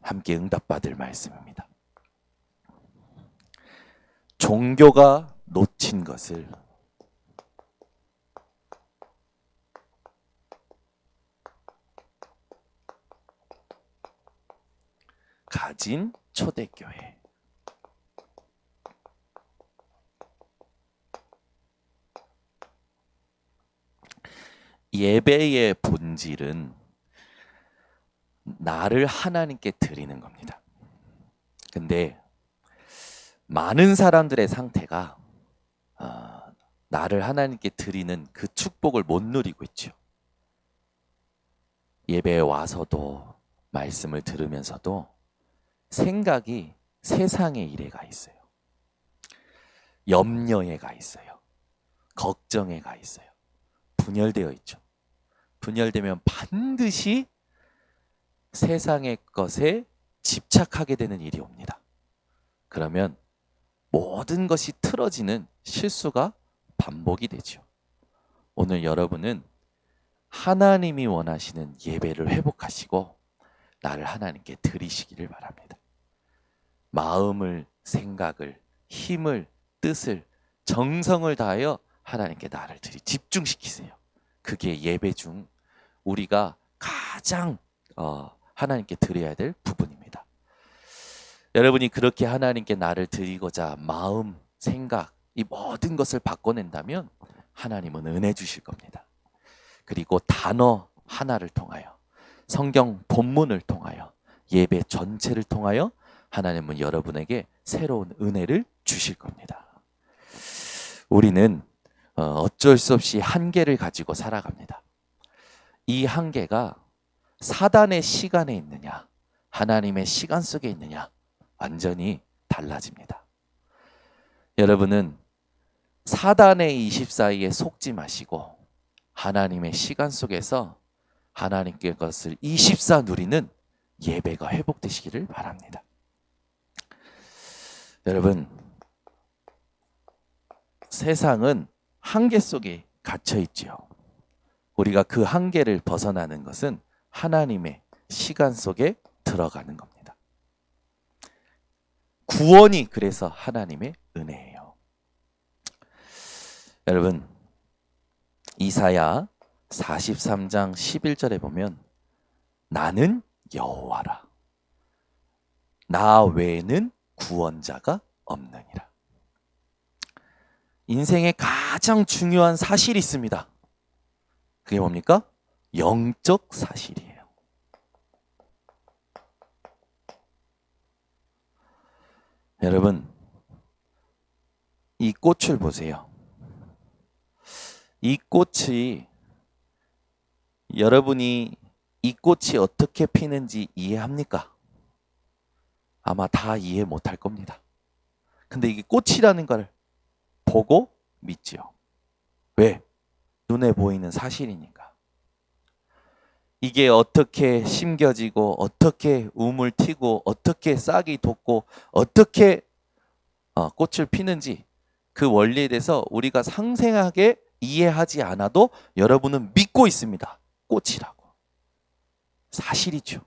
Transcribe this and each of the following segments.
함께 응답받을 말씀입니다. 종교가 놓친 것을 가진 초대교회. 예배의 본질은 나를 하나님께 드리는 겁니다. 근데 많은 사람들의 상태가 나를 하나님께 드리는 그 축복을 못 누리고 있죠. 예배에 와서도 말씀을 들으면서도 생각이 세상의 일에 가 있어요. 염려에 가 있어요. 걱정에 가 있어요. 분열되어 있죠. 분열되면 반드시 세상의 것에 집착하게 되는 일이 옵니다. 그러면 모든 것이 틀어지는 실수가 반복이 되죠. 오늘 여러분은 하나님이 원하시는 예배를 회복하시고 나를 하나님께 드리시기를 바랍니다. 마음을, 생각을, 힘을, 뜻을, 정성을 다하여 하나님께 나를 집중시키세요. 그게 예배 중 우리가 가장 하나님께 드려야 될 부분입니다. 여러분이 그렇게 하나님께 나를 드리고자 마음, 생각, 이 모든 것을 바꿔낸다면 하나님은 은혜 주실 겁니다. 그리고 단어 하나를 통하여, 성경 본문을 통하여, 예배 전체를 통하여 하나님은 여러분에게 새로운 은혜를 주실 겁니다. 우리는 어쩔 수 없이 한계를 가지고 살아갑니다. 이 한계가 사단의 시간에 있느냐, 하나님의 시간 속에 있느냐, 완전히 달라집니다. 여러분은 사단의 24시에 속지 마시고 하나님의 시간 속에서 하나님께 것을 24 누리는 예배가 회복되시기를 바랍니다. 여러분, 세상은 한계 속에 갇혀 있지요. 우리가 그 한계를 벗어나는 것은 하나님의 시간 속에 들어가는 겁니다. 구원이 그래서 하나님의 은혜예요. 여러분, 이사야 43장 11절에 보면 나는 여호와라. 나 외에는 구원자가 없느니라. 인생에 가장 중요한 사실이 있습니다. 그게 뭡니까? 영적 사실이에요. 여러분, 이 꽃을 보세요. 이 꽃이, 여러분이 이 꽃이 어떻게 피는지 이해합니까? 아마 다 이해 못할 겁니다. 근데 이게 꽃이라는 걸 보고 믿지요. 왜? 눈에 보이는 사실이니까. 이게 어떻게 심겨지고 어떻게 움을 튀고 어떻게 싹이 돋고 어떻게 꽃을 피는지 그 원리에 대해서 우리가 상세하게 이해하지 않아도 여러분은 믿고 있습니다. 꽃이라고. 사실이죠.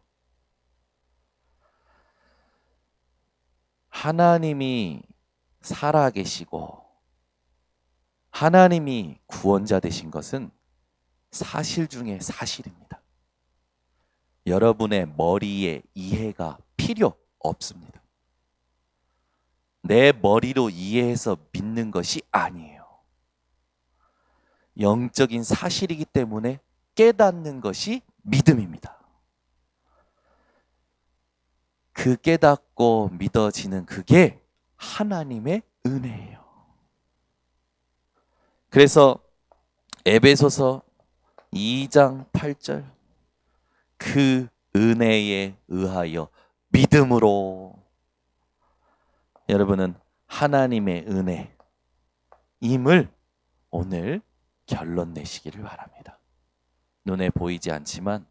하나님이 살아계시고 하나님이 구원자 되신 것은 사실 중에 사실입니다. 여러분의 머리에 이해가 필요 없습니다. 내 머리로 이해해서 믿는 것이 아니에요. 영적인 사실이기 때문에 깨닫는 것이 믿음입니다. 그 깨닫고 믿어지는 그게 하나님의 은혜예요. 그래서 에베소서 2장 8절 그 은혜에 의하여 믿음으로, 여러분은 하나님의 은혜임을 오늘 결론 내시기를 바랍니다. 눈에 보이지 않지만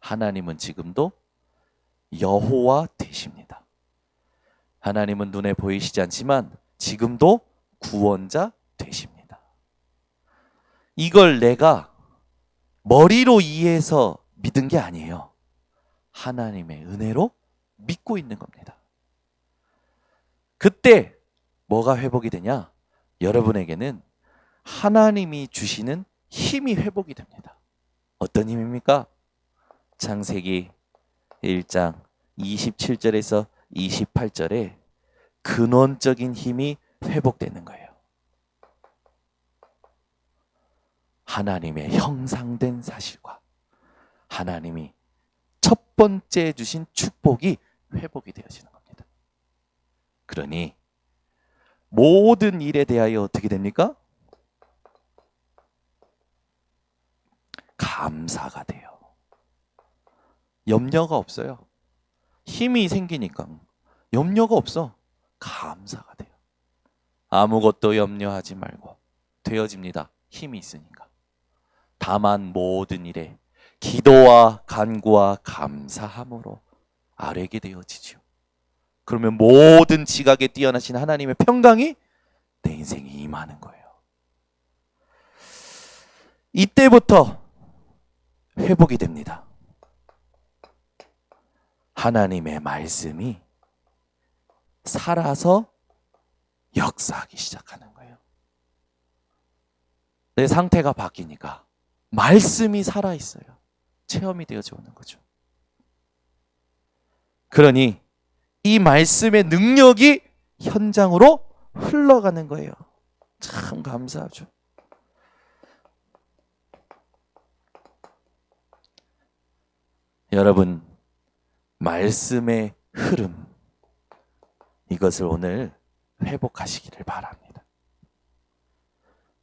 하나님은 지금도 여호와 되십니다. 하나님은 눈에 보이시지 않지만 지금도 구원자 되십니다. 이걸 내가 머리로 이해해서 믿은 게 아니에요. 하나님의 은혜로 믿고 있는 겁니다. 그때 뭐가 회복이 되냐? 여러분에게는 하나님이 주시는 힘이 회복이 됩니다. 어떤 힘입니까? 창세기 1장 27절에서 28절에 근원적인 힘이 회복되는 거예요. 하나님의 형상된 사실과 하나님이 첫 번째 주신 축복이 회복이 되어지는 겁니다. 그러니 모든 일에 대하여 어떻게 됩니까? 감사가 돼요. 염려가 없어요. 힘이 생기니까 염려가 없어. 감사가 돼요. 아무것도 염려하지 말고 되어집니다. 힘이 있으니까. 다만 모든 일에 기도와 간구와 감사함으로 아뢰게 되어지죠. 그러면 모든 지각에 뛰어나신 하나님의 평강이 내 인생에 임하는 거예요. 이때부터 회복이 됩니다. 하나님의 말씀이 살아서 역사하기 시작하는 거예요. 내 상태가 바뀌니까 말씀이 살아있어요. 체험이 되어져 오는 거죠. 그러니 이 말씀의 능력이 현장으로 흘러가는 거예요. 참 감사하죠. 여러분, 말씀의 흐름, 이것을 오늘 회복하시기를 바랍니다.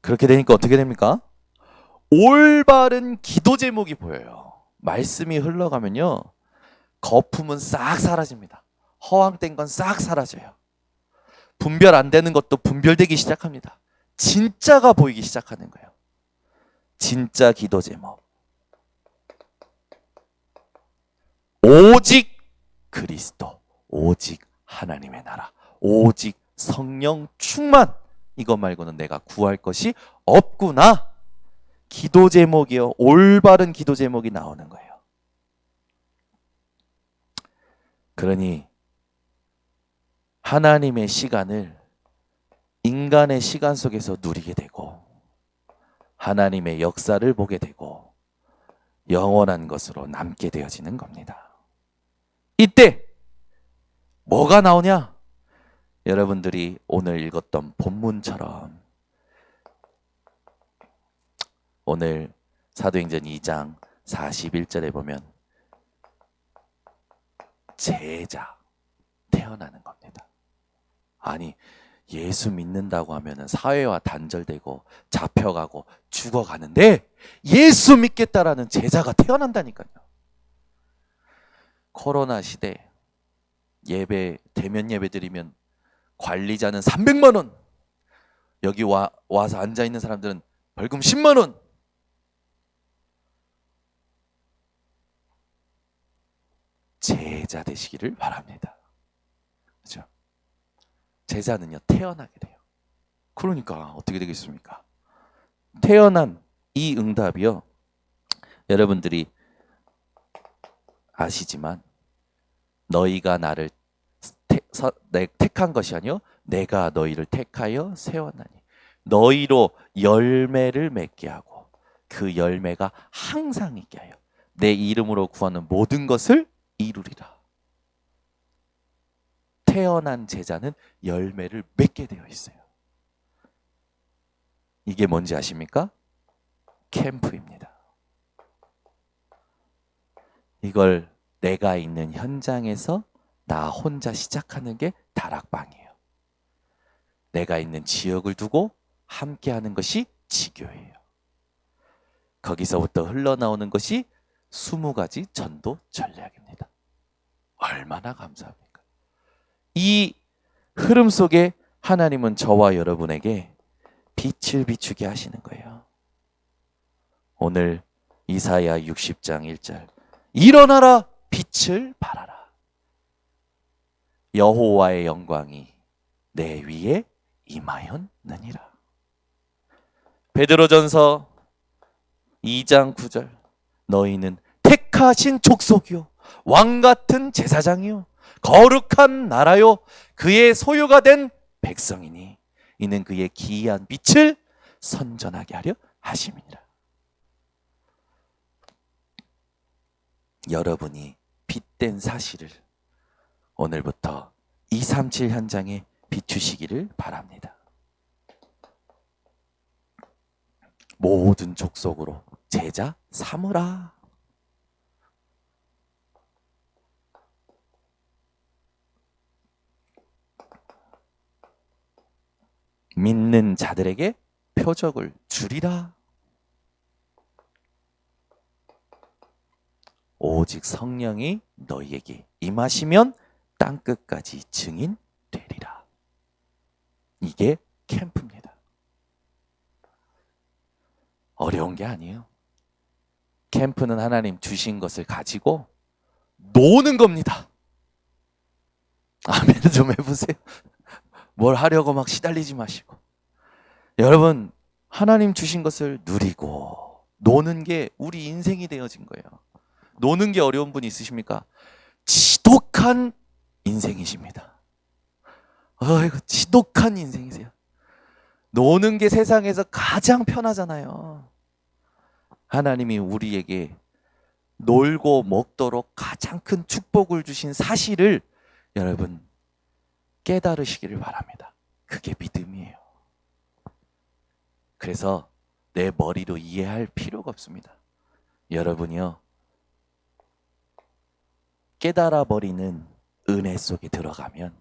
그렇게 되니까 어떻게 됩니까? 올바른 기도 제목이 보여요. 말씀이 흘러가면요, 거품은 싹 사라집니다. 허황된 건 싹 사라져요. 분별 안 되는 것도 분별되기 시작합니다. 진짜가 보이기 시작하는 거예요. 진짜 기도 제목. 오직 그리스도, 오직 하나님의 나라, 오직 성령 충만, 이것 말고는 내가 구할 것이 없구나. 기도 제목이요, 올바른 기도 제목이 나오는 거예요. 그러니 하나님의 시간을 인간의 시간 속에서 누리게 되고 하나님의 역사를 보게 되고 영원한 것으로 남게 되어지는 겁니다. 이때 뭐가 나오냐? 여러분들이 오늘 읽었던 본문처럼 오늘 사도행전 2장 41절에 보면 제자 태어나는 겁니다. 아니, 예수 믿는다고 하면은 사회와 단절되고 잡혀가고 죽어가는데 예수 믿겠다라는 제자가 태어난다니까요. 코로나 시대 예배, 대면 예배 드리면 관리자는 300만 원, 여기 와서 앉아 있는 사람들은 벌금 10만 원. 제자 되시기를 바랍니다. 그렇죠? 제자는요, 태어나게 돼요. 그러니까 어떻게 되겠습니까? 태어난 이 응답이요, 여러분들이 아시지만 너희가 나를 택한 것이 아니요 내가 너희를 택하여 세웠나니 너희로 열매를 맺게 하고 그 열매가 항상 있게 하여 내 이름으로 구하는 모든 것을 이루리라. 태어난 제자는 열매를 맺게 되어 있어요. 이게 뭔지 아십니까? 캠프입니다. 이걸 내가 있는 현장에서 나 혼자 시작하는 게 다락방이에요. 내가 있는 지역을 두고 함께하는 것이 지교예요. 거기서부터 흘러나오는 것이 20가지 전도 전략입니다. 얼마나 감사합니까? 이 흐름 속에 하나님은 저와 여러분에게 빛을 비추게 하시는 거예요. 오늘 이사야 60장 1절, 일어나라, 빛을 발하라. 여호와의 영광이 내 위에 임하였느니라. 베드로전서 2장 9절, 너희는 택하신 족속이요 왕 같은 제사장이요 거룩한 나라요 그의 소유가 된 백성이니 이는 그의 기이한 빛을 선전하게 하려 하심이니라. 여러분이 빛된 사실을 오늘부터 237 현장에 비추시기를 바랍니다. 모든 족속으로 제자 삼으라. 믿는 자들에게 표적을 주리라. 오직 성령이 너희에게 임하시면 땅끝까지 증인 되리라. 이게 캠프입니다. 어려운 게 아니에요. 캠프는 하나님 주신 것을 가지고 노는 겁니다. 아멘 좀 해보세요. 뭘 하려고 막 시달리지 마시고. 여러분, 하나님 주신 것을 누리고 노는 게 우리 인생이 되어진 거예요. 노는 게 어려운 분 있으십니까? 지독한 인생이십니다. 이거 지독한 인생이세요. 노는 게 세상에서 가장 편하잖아요. 하나님이 우리에게 놀고 먹도록 가장 큰 축복을 주신 사실을 여러분 깨달으시기를 바랍니다. 그게 믿음이에요. 그래서 내 머리로 이해할 필요가 없습니다. 여러분이요, 깨달아버리는 은혜 속에 들어가면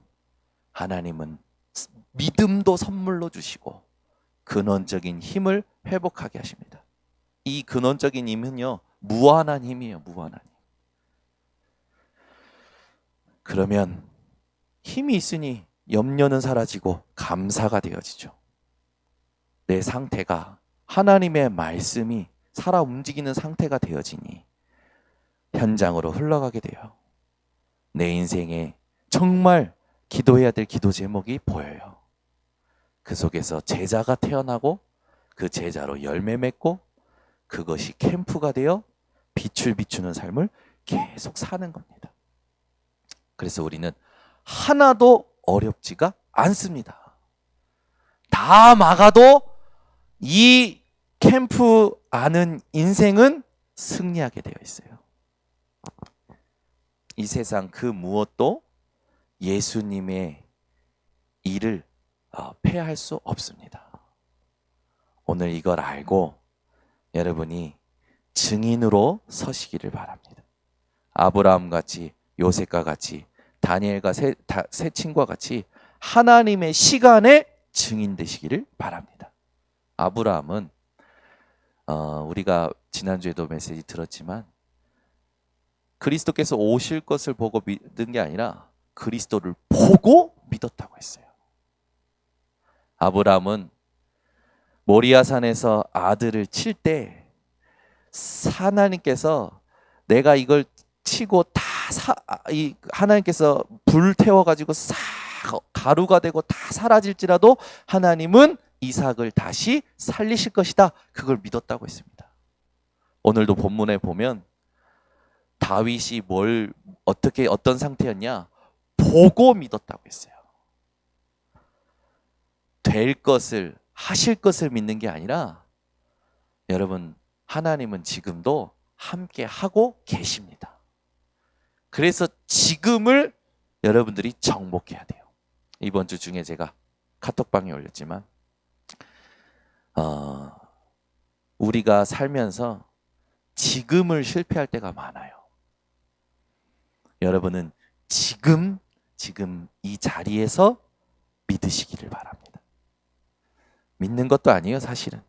하나님은 믿음도 선물로 주시고 근원적인 힘을 회복하게 하십니다. 이 근원적인 힘은요, 무한한 힘이에요. 무한한 힘. 그러면 힘이 있으니 염려는 사라지고 감사가 되어지죠. 내 상태가 하나님의 말씀이 살아 움직이는 상태가 되어지니 현장으로 흘러가게 돼요. 내 인생에 정말 기도해야 될 기도 제목이 보여요. 그 속에서 제자가 태어나고 그 제자로 열매 맺고 그것이 캠프가 되어 빛을 비추는 삶을 계속 사는 겁니다. 그래서 우리는 하나도 어렵지가 않습니다. 다 막아도 이 캠프 아는 인생은 승리하게 되어 있어요. 이 세상 그 무엇도 예수님의 일을 폐할 수 없습니다. 오늘 이걸 알고 여러분이 증인으로 서시기를 바랍니다. 아브라함 같이, 요셉과 같이, 다니엘과 세 친구와 같이 하나님의 시간에 증인 되시기를 바랍니다. 아브라함은 우리가 지난주에도 메시지 들었지만 그리스도께서 오실 것을 보고 믿은 게 아니라 그리스도를 보고 믿었다고 했어요. 아브라함은 모리아산에서 아들을 칠 때 하나님께서 내가 이걸 치고 다 하나님께서 불 태워가지고 싹 가루가 되고 다 사라질지라도 하나님은 이삭을 다시 살리실 것이다. 그걸 믿었다고 했습니다. 오늘도 본문에 보면 다윗이 어떤 상태였냐? 보고 믿었다고 했어요. 될 것을, 하실 것을 믿는 게 아니라 여러분, 하나님은 지금도 함께 하고 계십니다. 그래서 지금을 여러분들이 정복해야 돼요. 이번 주 중에 제가 카톡방에 올렸지만 우리가 살면서 지금을 실패할 때가 많아요. 여러분은 지금 이 자리에서 믿으시기를 바랍니다. 믿는 것도 아니에요, 사실은.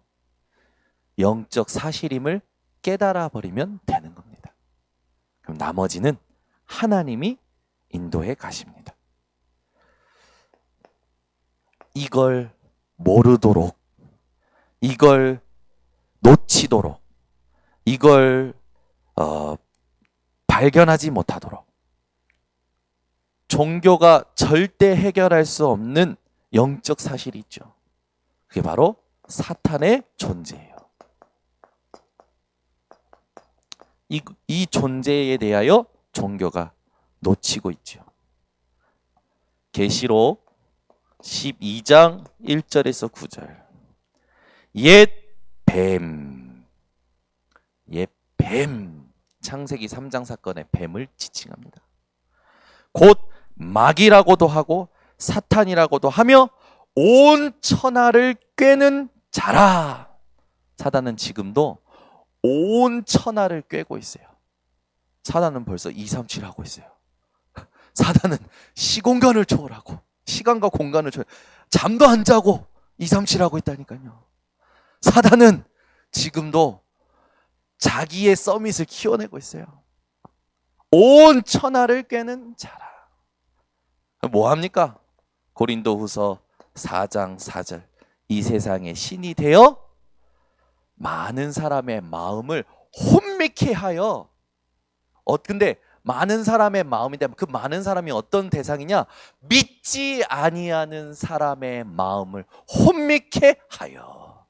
영적 사실임을 깨달아 버리면 되는 겁니다. 그럼 나머지는 하나님이 인도해 가십니다. 이걸 모르도록, 이걸 놓치도록, 이걸 발견하지 못하도록 종교가 절대 해결할 수 없는 영적 사실이 있죠. 그게 바로 사탄의 존재예요. 이 존재에 대하여 종교가 놓치고 있죠. 계시록 12장 1절에서 9절. 옛 뱀. 옛 뱀. 창세기 3장 사건의 뱀을 지칭합니다. 곧 마귀라고도 하고 사탄이라고도 하며 온 천하를 꿰는 자라. 사단은 지금도 온 천하를 꿰고 있어요. 사단은 벌써 237 하고 있어요. 사단은 시공간을 초월하고 시간과 공간을 초월, 잠도 안 자고 237 하고 있다니까요. 사단은 지금도 자기의 서밋을 키워내고 있어요. 온 천하를 꿰는 자라. 뭐합니까? 고린도후서 4장 4절. 이 세상의 신이 되어 많은 사람의 마음을 혼미케 하여. 근데 많은 사람의 마음인데 그 많은 사람이 어떤 대상이냐? 믿지 아니하는 사람의 마음을 혼미케 하여.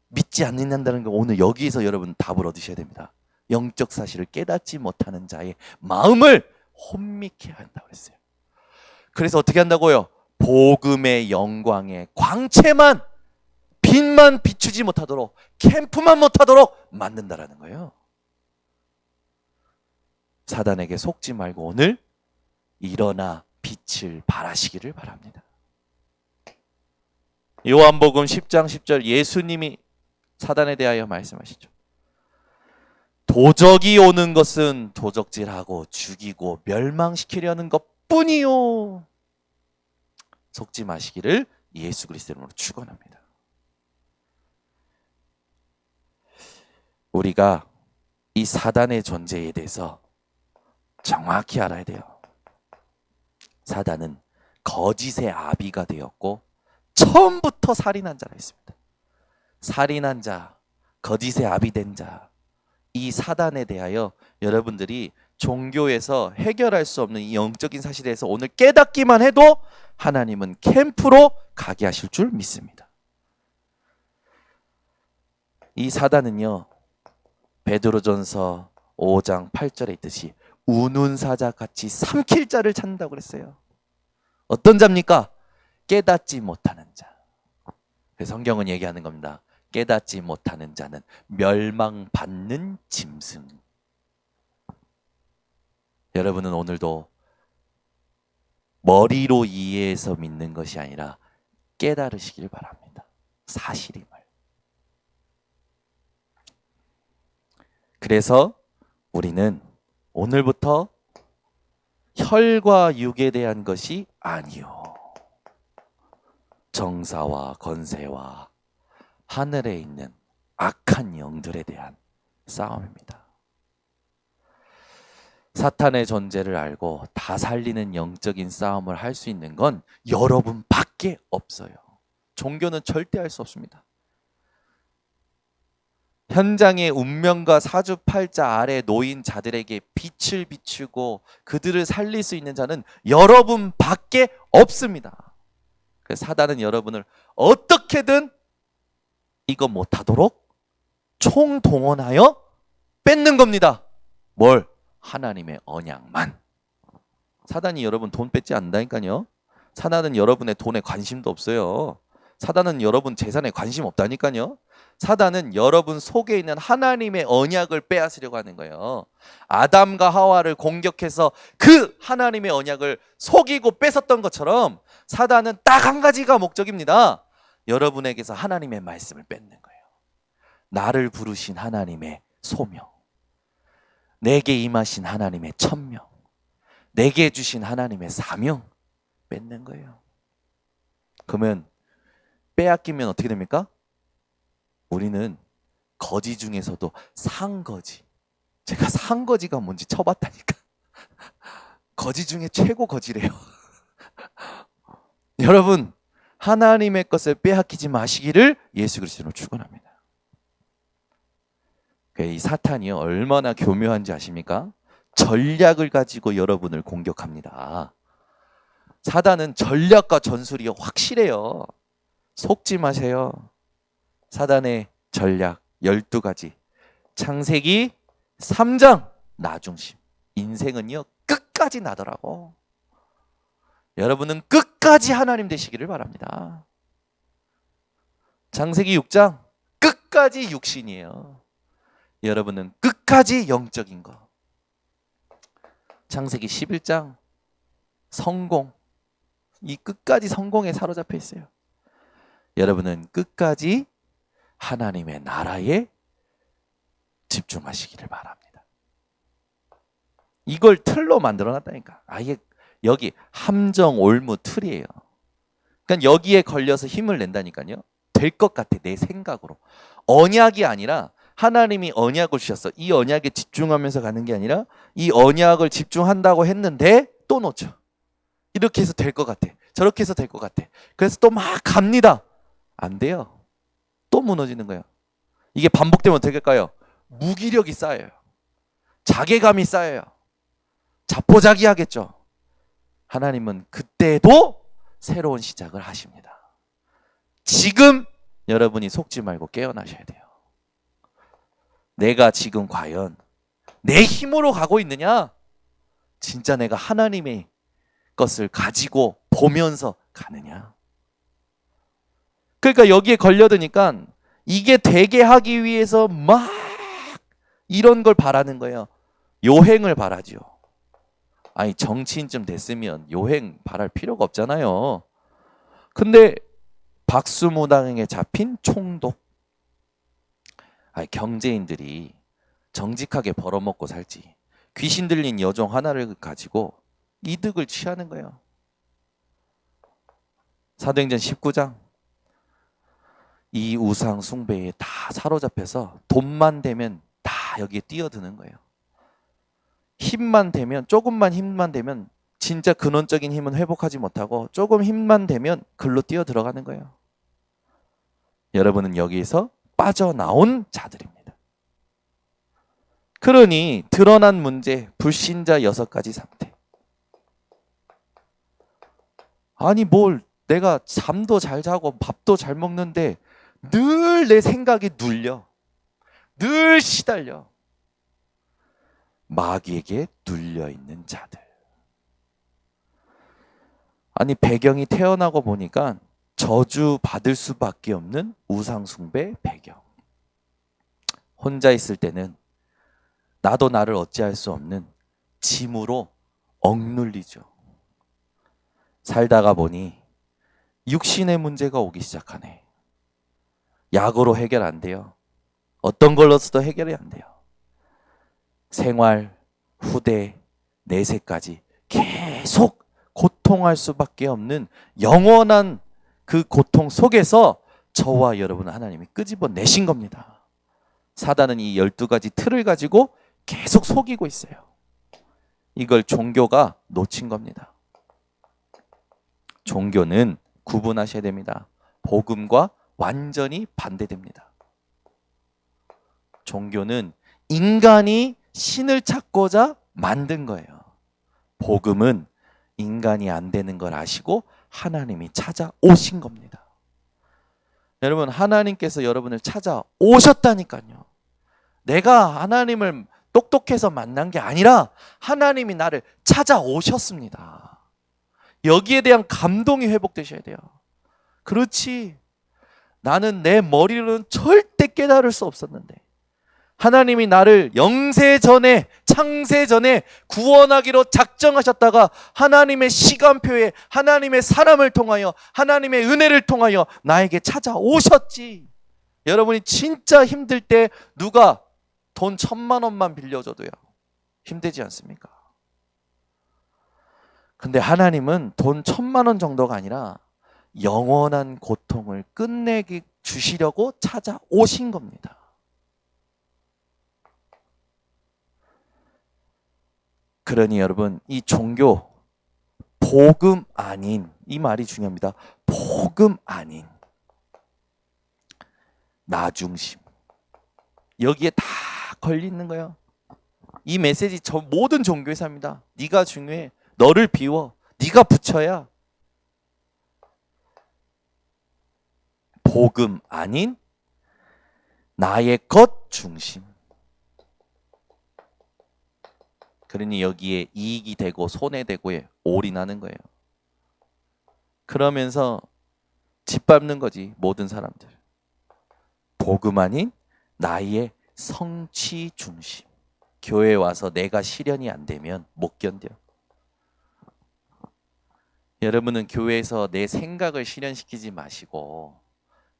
믿지 않는다는 거 오늘 여기에서 여러분 답을 얻으셔야 됩니다. 영적 사실을 깨닫지 못하는 자의 마음을 혼미케 한다고 했어요. 그래서 어떻게 한다고요? 복음의 영광의 광채만, 빛만 비추지 못하도록, 캠프만 못하도록 만든다라는 거예요. 사단에게 속지 말고 오늘 일어나 빛을 발하시기를 바랍니다. 요한복음 10장 10절 예수님이 사단에 대하여 말씀하시죠. 도적이 오는 것은 도적질하고 죽이고 멸망시키려는 것뿐이요. 속지 마시기를 예수 그리스도 이름으로 축원합니다. 우리가 이 사단의 존재에 대해서 정확히 알아야 돼요. 사단은 거짓의 아비가 되었고 처음부터 살인한 자라 했습니다. 살인한 자, 거짓의 아비 된 자, 이 사단에 대하여 여러분들이 종교에서 해결할 수 없는 이 영적인 사실에 대해서 오늘 깨닫기만 해도 하나님은 캠프로 가게 하실 줄 믿습니다. 이 사단은요, 베드로전서 5장 8절에 있듯이 우는 사자 같이 삼킬 자를 찾는다고 그랬어요. 어떤 자입니까? 깨닫지 못하는 자. 그래서 성경은 얘기하는 겁니다. 깨닫지 못하는 자는 멸망받는 짐승. 여러분은 오늘도 머리로 이해해서 믿는 것이 아니라 깨달으시길 바랍니다. 사실임을. 그래서 우리는 오늘부터 혈과 육에 대한 것이 아니요, 정사와 권세와 하늘에 있는 악한 영들에 대한 싸움입니다. 사탄의 존재를 알고 다 살리는 영적인 싸움을 할 수 있는 건 여러분밖에 없어요. 종교는 절대 할 수 없습니다. 현장의 운명과 사주팔자 아래 놓인 자들에게 빛을 비추고 그들을 살릴 수 있는 자는 여러분밖에 없습니다. 그래서 사단은 여러분을 어떻게든 이거 못하도록 총동원하여 뺏는 겁니다. 뭘? 하나님의 언약만. 사단이 여러분 돈 뺏지 않는다니까요. 사단은 여러분의 돈에 관심도 없어요. 사단은 여러분 재산에 관심 없다니까요. 사단은 여러분 속에 있는 하나님의 언약을 빼앗으려고 하는 거예요. 아담과 하와를 공격해서 그 하나님의 언약을 속이고 뺏었던 것처럼 사단은 딱 한 가지가 목적입니다. 여러분에게서 하나님의 말씀을 뺏는 거예요. 나를 부르신 하나님의 소명, 내게 임하신 하나님의 천명, 내게 주신 하나님의 사명 뺏는 거예요. 그러면 빼앗기면 어떻게 됩니까? 우리는 거지 중에서도 상거지. 제가 상거지가 뭔지 쳐봤다니까. 거지 중에 최고 거지래요. 여러분, 하나님의 것을 빼앗기지 마시기를 예수 그리스도로 축원합니다. 이 사탄이요, 얼마나 교묘한지 아십니까? 전략을 가지고 여러분을 공격합니다. 사단은 전략과 전술이 확실해요. 속지 마세요. 사단의 전략 12가지. 창세기 3장 나중심. 인생은요 끝까지 나더라고. 여러분은 끝까지 하나님 되시기를 바랍니다. 창세기 6장 끝까지 육신이에요. 여러분은 끝까지 영적인 거. 창세기 11장 성공. 이 끝까지 성공에 사로잡혀 있어요. 여러분은 끝까지 하나님의 나라에 집중하시기를 바랍니다. 이걸 틀로 만들어놨다니까. 아예 여기 함정, 올무, 틀이에요. 그러니까 여기에 걸려서 힘을 낸다니까요. 될 것 같아, 내 생각으로. 언약이 아니라 하나님이 언약을 주셨어. 이 언약에 집중하면서 가는 게 아니라 이 언약을 집중한다고 했는데 또 놓쳐. 이렇게 해서 될 것 같아. 저렇게 해서 될 것 같아. 그래서 또 막 갑니다. 안 돼요. 또 무너지는 거예요. 이게 반복되면 어떻게 될까요? 무기력이 쌓여요. 자괴감이 쌓여요. 자포자기하겠죠. 하나님은 그때도 새로운 시작을 하십니다. 지금 여러분이 속지 말고 깨어나셔야 돼요. 내가 지금 과연 내 힘으로 가고 있느냐? 진짜 내가 하나님의 것을 가지고 보면서 가느냐? 그러니까 여기에 걸려드니까 이게 되게 하기 위해서 막 이런 걸 바라는 거예요. 요행을 바라죠. 아니 정치인쯤 됐으면 요행 바랄 필요가 없잖아요. 근데 박수무당에게 잡힌 총독. 아니 경제인들이 정직하게 벌어먹고 살지. 귀신 들린 여종 하나를 가지고 이득을 취하는 거예요. 사도행전 19장. 이 우상 숭배에 다 사로잡혀서 돈만 되면 다 여기에 뛰어드는 거예요. 힘만 되면, 조금만 힘만 되면 진짜 근원적인 힘은 회복하지 못하고 조금 힘만 되면 글로 뛰어 들어가는 거예요. 여러분은 여기에서 빠져나온 자들입니다. 그러니 드러난 문제, 불신자 6가지 상태. 아니 뭘 내가 잠도 잘 자고 밥도 잘 먹는데 늘 내 생각이 눌려. 늘 시달려. 마귀에게 눌려있는 자들. 아니 배경이 태어나고 보니까 저주 받을 수밖에 없는 우상숭배 배경. 혼자 있을 때는 나도 나를 어찌할 수 없는 짐으로 억눌리죠. 살다가 보니 육신의 문제가 오기 시작하네. 약으로 해결 안 돼요. 어떤 걸로서도 해결이 안 돼요. 생활, 후대, 내세까지 계속 고통할 수밖에 없는 영원한 그 고통 속에서 저와 여러분 하나님이 끄집어내신 겁니다. 사단은 이 12가지 틀을 가지고 계속 속이고 있어요. 이걸 종교가 놓친 겁니다. 종교는 구분하셔야 됩니다. 복음과 완전히 반대됩니다. 종교는 인간이 신을 찾고자 만든 거예요. 복음은 인간이 안 되는 걸 아시고 하나님이 찾아오신 겁니다. 여러분 하나님께서 여러분을 찾아오셨다니까요. 내가 하나님을 똑똑해서 만난 게 아니라 하나님이 나를 찾아오셨습니다. 여기에 대한 감동이 회복되셔야 돼요. 그렇지. 나는 내 머리로는 절대 깨달을 수 없었는데 하나님이 나를 영세 전에 창세 전에 구원하기로 작정하셨다가 하나님의 시간표에 하나님의 사람을 통하여 하나님의 은혜를 통하여 나에게 찾아오셨지. 여러분이 진짜 힘들 때 누가 돈 1,000만 원만 빌려줘도요 힘들지 않습니까? 근데 하나님은 돈 1,000만 원 정도가 아니라 영원한 고통을 끝내게 주시려고 찾아오신 겁니다. 그러니 여러분 이 종교 복음 아닌, 이 말이 중요합니다. 복음 아닌 나 중심, 여기에 다 걸리는 거예요. 이 메시지 저 모든 종교에서 합니다. 네가 중요해. 너를 비워. 네가 부처야. 복음 아닌 나의 것 중심. 그러니 여기에 이익이 되고 손해되고에 올인하는 거예요. 그러면서 짓밟는 거지, 모든 사람들. 복음 아닌 나의 성취 중심. 교회에 와서 내가 실현이 안 되면 못 견뎌. 여러분은 교회에서 내 생각을 실현시키지 마시고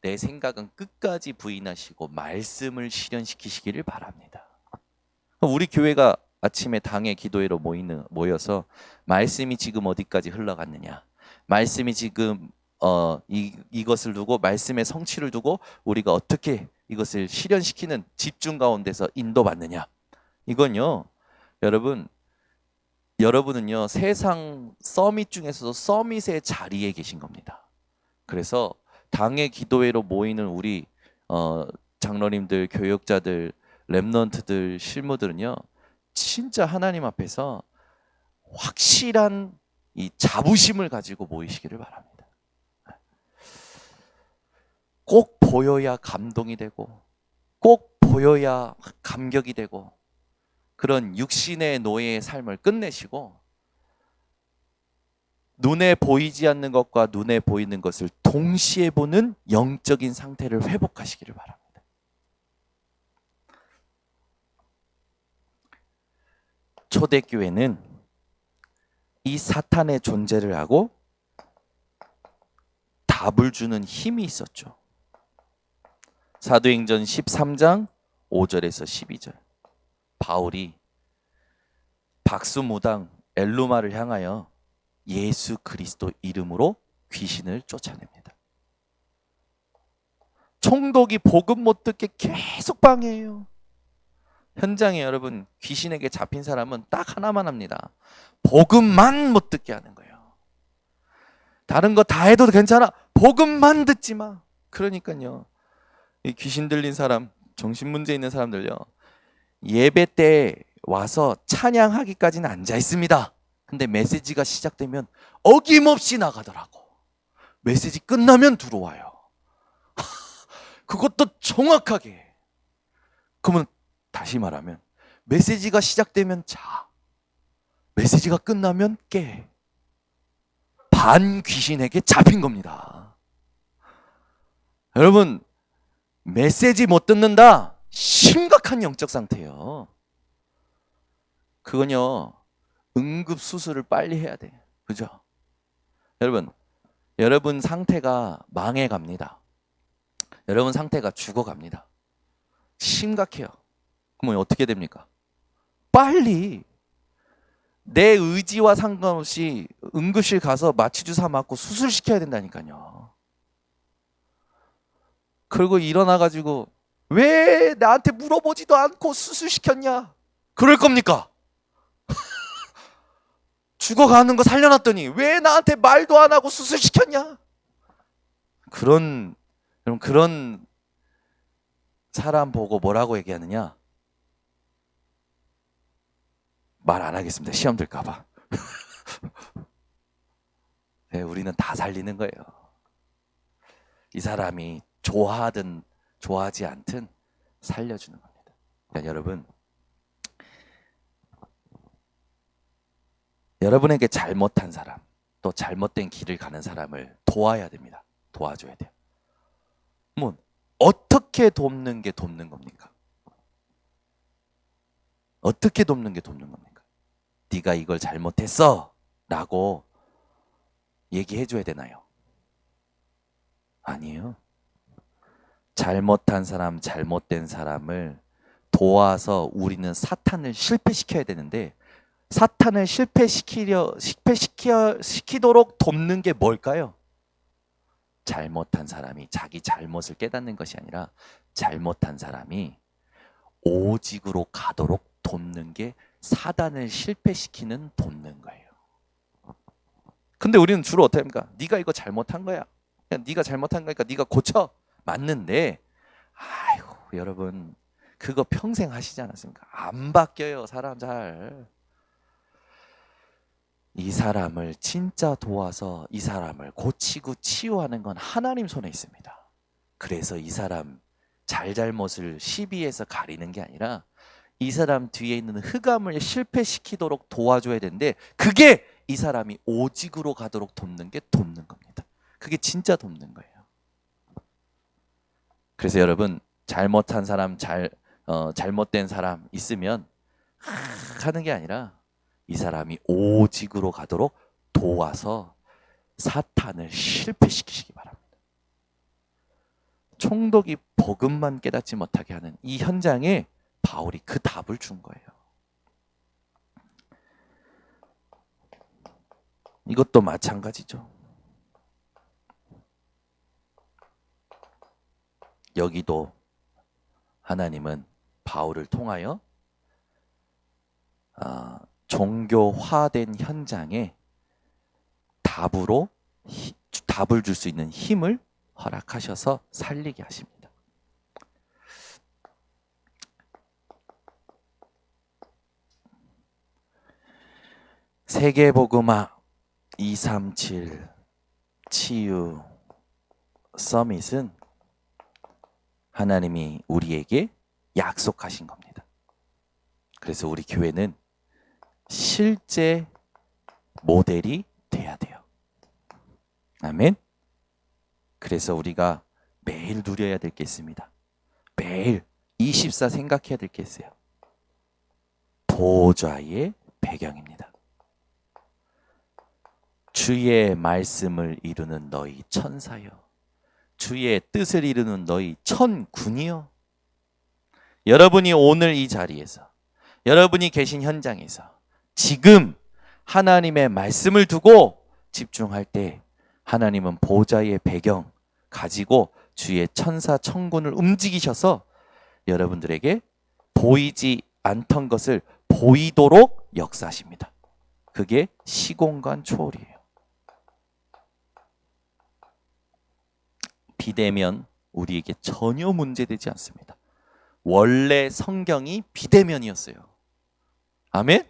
내 생각은 끝까지 부인하시고 말씀을 실현시키시기를 바랍니다. 우리 교회가 아침에 당의 기도회로 모여서 말씀이 지금 어디까지 흘러갔느냐, 말씀이 지금 이것을 두고, 말씀의 성취를 두고 우리가 어떻게 이것을 실현시키는 집중 가운데서 인도받느냐. 이건요, 여러분은요 세상 서밋 중에서도 서밋의 자리에 계신 겁니다. 그래서 당의 기도회로 모이는 우리 장로님들, 교역자들, 렘넌트들, 실무들은요 진짜 하나님 앞에서 확실한 이 자부심을 가지고 모이시기를 바랍니다. 꼭 보여야 감동이 되고, 꼭 보여야 감격이 되고, 그런 육신의 노예의 삶을 끝내시고 눈에 보이지 않는 것과 눈에 보이는 것을 동시에 보는 영적인 상태를 회복하시기를 바랍니다. 초대교회는 이 사탄의 존재를 하고 답을 주는 힘이 있었죠. 사도행전 13장 5절에서 12절. 바울이 박수무당 엘루마를 향하여 예수 그리스도 이름으로 귀신을 쫓아냅니다. 총독이 복음 못 듣게 계속 방해해요. 현장에 여러분 귀신에게 잡힌 사람은 딱 하나만 합니다. 복음만 못 듣게 하는 거예요. 다른 거 다 해도 괜찮아. 복음만 듣지 마. 그러니까요. 이 귀신 들린 사람, 정신문제 있는 사람들요. 예배 때 와서 찬양하기까지는 앉아 있습니다. 근데 메시지가 시작되면 어김없이 나가더라고. 메시지 끝나면 들어와요. 그것도 정확하게. 그러면 다시 말하면 메시지가 시작되면 자, 메시지가 끝나면 깨. 반 귀신에게 잡힌 겁니다. 여러분, 메시지 못 듣는다? 심각한 영적 상태예요. 그건요, 응급 수술을 빨리 해야 돼. 그죠? 여러분 상태가 망해 갑니다. 여러분 상태가 죽어 갑니다. 심각해요. 그러면 어떻게 됩니까? 빨리 내 의지와 상관없이 응급실 가서 마취주사 맞고 수술시켜야 된다니까요. 그리고 일어나가지고 왜 나한테 물어보지도 않고 수술시켰냐? 그럴 겁니까? 죽어가는 거 살려놨더니 왜 나한테 말도 안 하고 수술시켰냐? 그런 사람 보고 뭐라고 얘기하느냐? 말 안 하겠습니다. 시험 들까 봐. 네, 우리는 다 살리는 거예요. 이 사람이 좋아하든 좋아하지 않든 살려주는 겁니다. 그러니까 여러분에게 잘못한 사람, 또 잘못된 길을 가는 사람을 도와야 됩니다. 도와줘야 돼요. 어떻게 돕는 게 돕는 겁니까? 어떻게 돕는 게 돕는 겁니까? 네가 이걸 잘못했어 라고 얘기해줘야 되나요? 아니에요. 잘못한 사람, 잘못된 사람을 도와서 우리는 사탄을 실패시켜야 되는데, 사탄을 실패시키도록 돕는 게 뭘까요? 잘못한 사람이 자기 잘못을 깨닫는 것이 아니라 잘못한 사람이 오직으로 가도록 돕는 게 사단을 실패시키는 돕는 거예요. 근데 우리는 주로 어떻게 합니까? 네가 이거 잘못한 거야. 그냥 네가 잘못한 거니까 네가 고쳐. 맞는데 아이고 여러분 그거 평생 하시지 않았습니까? 안 바뀌어요. 사람 잘. 이 사람을 진짜 도와서 이 사람을 고치고 치유하는 건 하나님 손에 있습니다. 그래서 이 사람 잘잘못을 시비해서 가리는 게 아니라 이 사람 뒤에 있는 흑암을 실패시키도록 도와줘야 되는데, 그게 이 사람이 오직으로 가도록 돕는 게 돕는 겁니다. 그게 진짜 돕는 거예요. 그래서 여러분 잘못한 사람, 잘못된 사람 있으면 하는 게 아니라 이 사람이 오직으로 가도록 도와서 사탄을 실패시키시기 바랍니다. 총독이 복음만 깨닫지 못하게 하는 이 현장에 바울이 그 답을 준 거예요. 이것도 마찬가지죠. 여기도 하나님은 바울을 통하여 종교화된 현장에 답을 줄 수 있는 힘을 허락하셔서 살리게 하십니다. 세계복음화 237 치유 서밋은 하나님이 우리에게 약속하신 겁니다. 그래서 우리 교회는 실제 모델이 돼야 돼요. 아멘. 그래서 우리가 매일 누려야 될 게 있습니다. 매일 24 생각해야 될 게 있어요. 보좌의 배경입니다. 주의 말씀을 이루는 너희 천사여, 주의 뜻을 이루는 너희 천군이여. 여러분이 오늘 이 자리에서, 여러분이 계신 현장에서 지금 하나님의 말씀을 두고 집중할 때 하나님은 보좌의 배경 가지고 주의 천사 천군을 움직이셔서 여러분들에게 보이지 않던 것을 보이도록 역사하십니다. 그게 시공간 초월이에요. 비대면 우리에게 전혀 문제되지 않습니다. 원래 성경이 비대면이었어요. 아멘?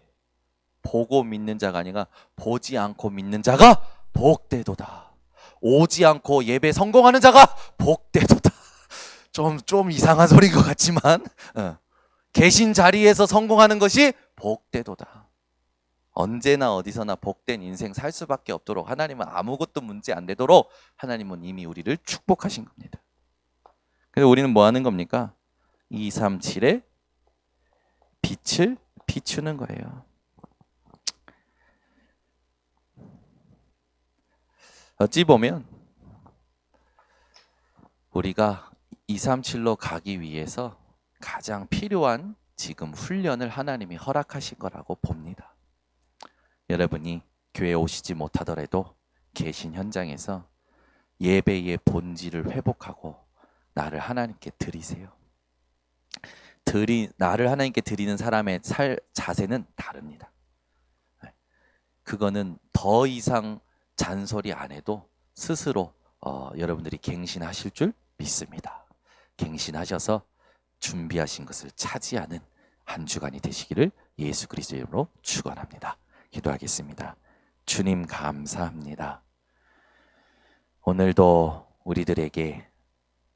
보고 믿는 자가 아니라 보지 않고 믿는 자가 복되도다. 오지 않고 예배 성공하는 자가 복되도다. 좀 이상한 소리인 것 같지만 계신 자리에서 성공하는 것이 복되도다. 언제나 어디서나 복된 인생 살 수밖에 없도록 하나님은 아무것도 문제 안 되도록 하나님은 이미 우리를 축복하신 겁니다. 그래서 우리는 뭐 하는 겁니까? 237의 빛을 비추는 거예요. 어찌 보면 우리가 237로 가기 위해서 가장 필요한 지금 훈련을 하나님이 허락하신 거라고 봅니다. 여러분이 교회에 오시지 못하더라도 계신 현장에서 예배의 본질을 회복하고 나를 하나님께 드리세요. 나를 하나님께 드리는 사람의 자세는 다릅니다. 그거는 더 이상 잔소리 안 해도 스스로 여러분들이 갱신하실 줄 믿습니다. 갱신하셔서 준비하신 것을 차지하는 한 주간이 되시기를 예수 그리스도의 이름으로 축원합니다. 기도하겠습니다. 주님 감사합니다. 오늘도 우리들에게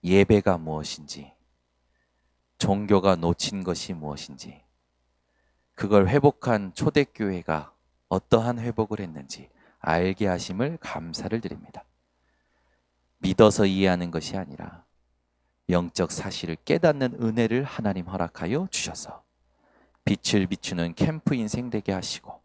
예배가 무엇인지, 종교가 놓친 것이 무엇인지, 그걸 회복한 초대교회가 어떠한 회복을 했는지 알게 하심을 감사를 드립니다. 믿어서 이해하는 것이 아니라 영적 사실을 깨닫는 은혜를 하나님 허락하여 주셔서 빛을 비추는 캠프 인생 되게 하시고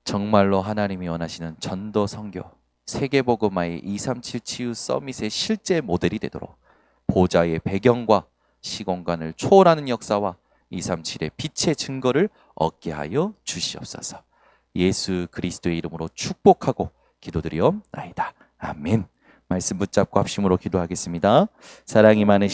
정말로 하나님이 원하시는 전도 선교 세계복음화의 237 치유 서밋의 실제 모델이 되도록 보좌의 배경과 시공간을 초월하는 역사와 237의 빛의 증거를 얻게 하여 주시옵소서. 예수 그리스도의 이름으로 축복하고 기도드리옵나이다. 아멘. 말씀 붙잡고 합심으로 기도하겠습니다. 사랑이 많으신